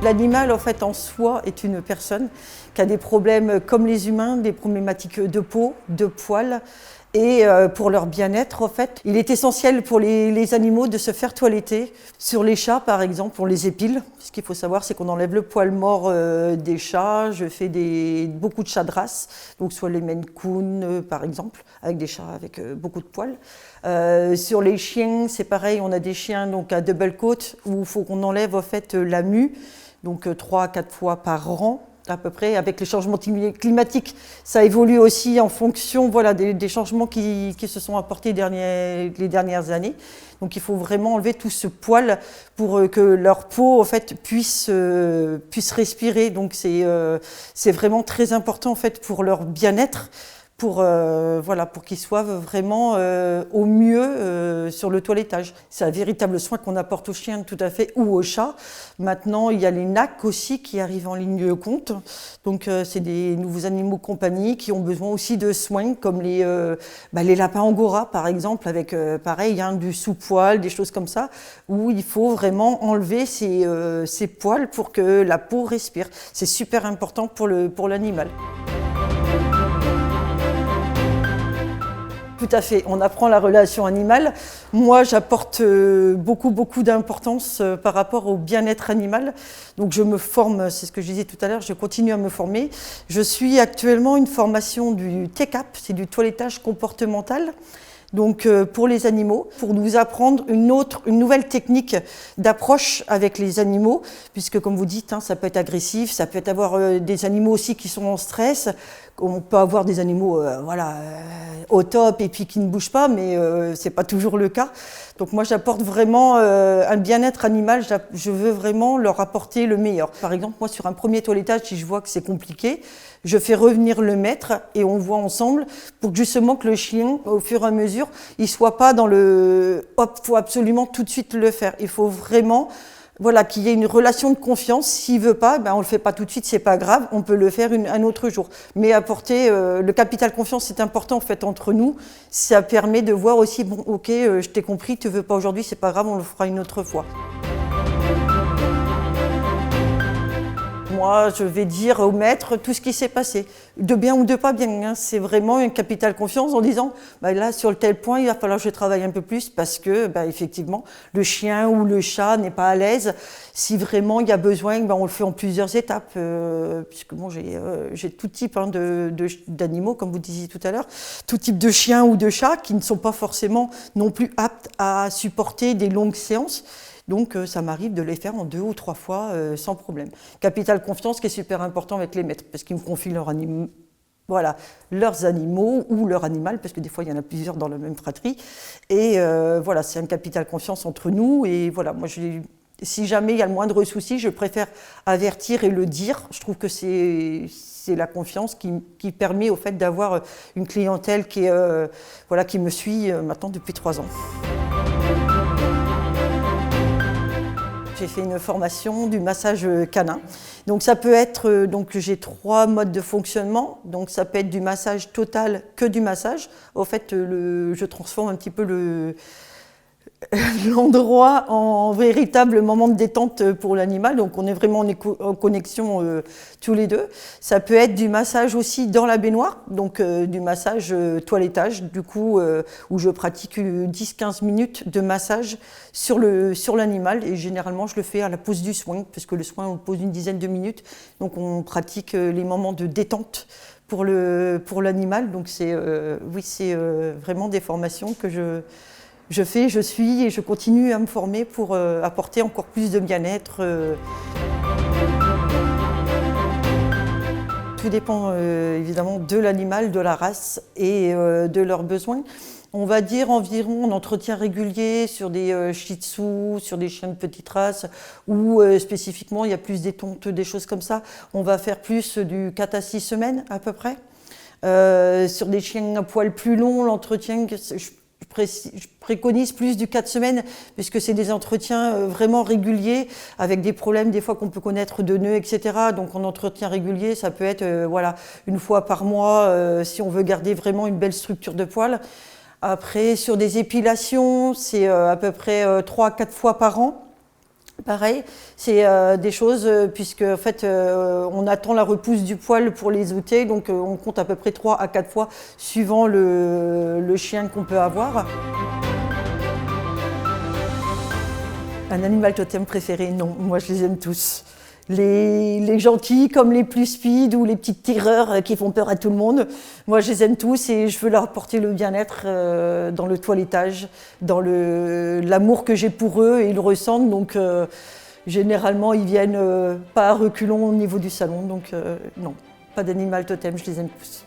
L'animal, en fait, en soi, est une personne qui a des problèmes comme les humains, des problématiques de peau, de poils. Et pour leur bien-être, en fait, il est essentiel pour les animaux de se faire toiletter. Sur les chats, par exemple, on les épile. Ce qu'il faut savoir, c'est qu'on enlève le poil mort des chats. Je fais beaucoup de chats de race, donc soit les Maine Coon, par exemple, avec des chats avec beaucoup de poils. Sur les chiens, c'est pareil, on a des chiens donc à double coat où il faut qu'on enlève en fait la mue, donc 3 à 4 fois par an. À peu près, avec les changements climatiques, ça évolue aussi en fonction voilà, des changements qui se sont apportés les dernières années. Donc il faut vraiment enlever tout ce poil pour que leur peau en fait, puisse respirer. Donc c'est vraiment très important en fait, pour leur bien-être. Pour qu'ils soient vraiment au mieux sur le toilettage. C'est un véritable soin qu'on apporte aux chiens tout à fait ou aux chats. Maintenant, il y a les NAC aussi qui arrivent en ligne de compte. Donc, c'est des nouveaux animaux compagnie qui ont besoin aussi de soins comme les lapins angora par exemple, avec pareil, du sous-poil, des choses comme ça, où il faut vraiment enlever ces poils pour que la peau respire. C'est super important pour l'animal. Tout à fait, on apprend la relation animale. Moi, j'apporte beaucoup d'importance par rapport au bien-être animal. Donc je me forme, c'est ce que je disais tout à l'heure, je continue à me former. Je suis actuellement une formation du TCAP, c'est du toilettage comportemental. Donc pour les animaux, pour nous apprendre une nouvelle technique d'approche avec les animaux, puisque comme vous dites, ça peut être agressif, ça peut avoir des animaux aussi qui sont en stress. On peut avoir des animaux au top et puis qui ne bougent pas, mais c'est pas toujours le cas. Donc moi j'apporte vraiment un bien-être animal, je veux vraiment leur apporter le meilleur. Par exemple, moi sur un premier toilettage, si je vois que c'est compliqué, je fais revenir le maître et on voit ensemble pour que justement que le chien, au fur et à mesure, il soit pas dans le « hop, faut absolument tout de suite le faire ». Il faut vraiment qu'il y ait une relation de confiance. S'il veut pas, on le fait pas tout de suite, c'est pas grave, on peut le faire un autre jour. Mais apporter le capital confiance, c'est important en fait entre nous. Ça permet de voir aussi, bon, ok, je t'ai compris, tu veux pas aujourd'hui, c'est pas grave, on le fera une autre fois. Moi, je vais dire au maître tout ce qui s'est passé, de bien ou de pas bien. C'est vraiment un capital confiance en disant, là, sur le tel point, il va falloir que je travaille un peu plus parce que, effectivement, le chien ou le chat n'est pas à l'aise. Si vraiment il y a besoin, on le fait en plusieurs étapes. Puisque bon, j'ai tout type d'animaux, comme vous disiez tout à l'heure, tout type de chiens ou de chats qui ne sont pas forcément non plus aptes à supporter des longues séances. Donc ça m'arrive de les faire en 2 ou 3 fois sans problème. Capital confiance qui est super important avec les maîtres parce qu'ils me confient leurs animaux ou leur animal, parce que des fois il y en a plusieurs dans la même fratrie. Et c'est un capital confiance entre nous. Et voilà, moi si jamais il y a le moindre souci, je préfère avertir et le dire. Je trouve que c'est la confiance qui permet au fait d'avoir une clientèle qui me suit maintenant depuis 3 ans. J'ai fait une formation du massage canin. Donc ça peut être, j'ai 3 modes de fonctionnement. Donc ça peut être du massage total, que du massage. Au fait, je transforme un petit peu l'endroit en véritable moment de détente pour l'animal. Donc on est vraiment en connexion tous les deux. Ça peut être du massage aussi dans la baignoire, donc du massage toilettage, du coup où je pratique 10-15 minutes de massage sur l'animal et généralement je le fais à la pause du soin, parce que le soin on le pose une dizaine de minutes, donc on pratique les moments de détente pour l'animal. Donc c'est vraiment des formations que je fais, je suis et je continue à me former pour apporter encore plus de bien-être. Tout dépend évidemment de l'animal, de la race et de leurs besoins. On va dire environ en entretien régulier sur des shih tzus, sur des chiens de petite race, ou spécifiquement il y a plus des tontes, des choses comme ça. On va faire plus du 4 à 6 semaines à peu près. Sur des chiens à poil plus long, l'entretien, je préconise plus du 4 semaines, puisque c'est des entretiens vraiment réguliers, avec des problèmes des fois qu'on peut connaître de nœuds, etc. Donc en entretien régulier, ça peut être une fois par mois, si on veut garder vraiment une belle structure de poils. Après, sur des épilations, c'est à peu près 3 à 4 fois par an. Pareil, c'est des choses, puisque en fait, on attend la repousse du poil pour les outer, donc on compte à peu près 3 à 4 fois suivant le chien qu'on peut avoir. Un animal totem préféré? Non, moi je les aime tous. Les gentils comme les plus speed ou les petites terreurs qui font peur à tout le monde. Moi je les aime tous et je veux leur apporter le bien-être dans le toilettage, dans l'amour que j'ai pour eux et ils le ressentent. Donc généralement ils viennent pas à reculons au niveau du salon. Donc non, pas d'animal totem, je les aime tous.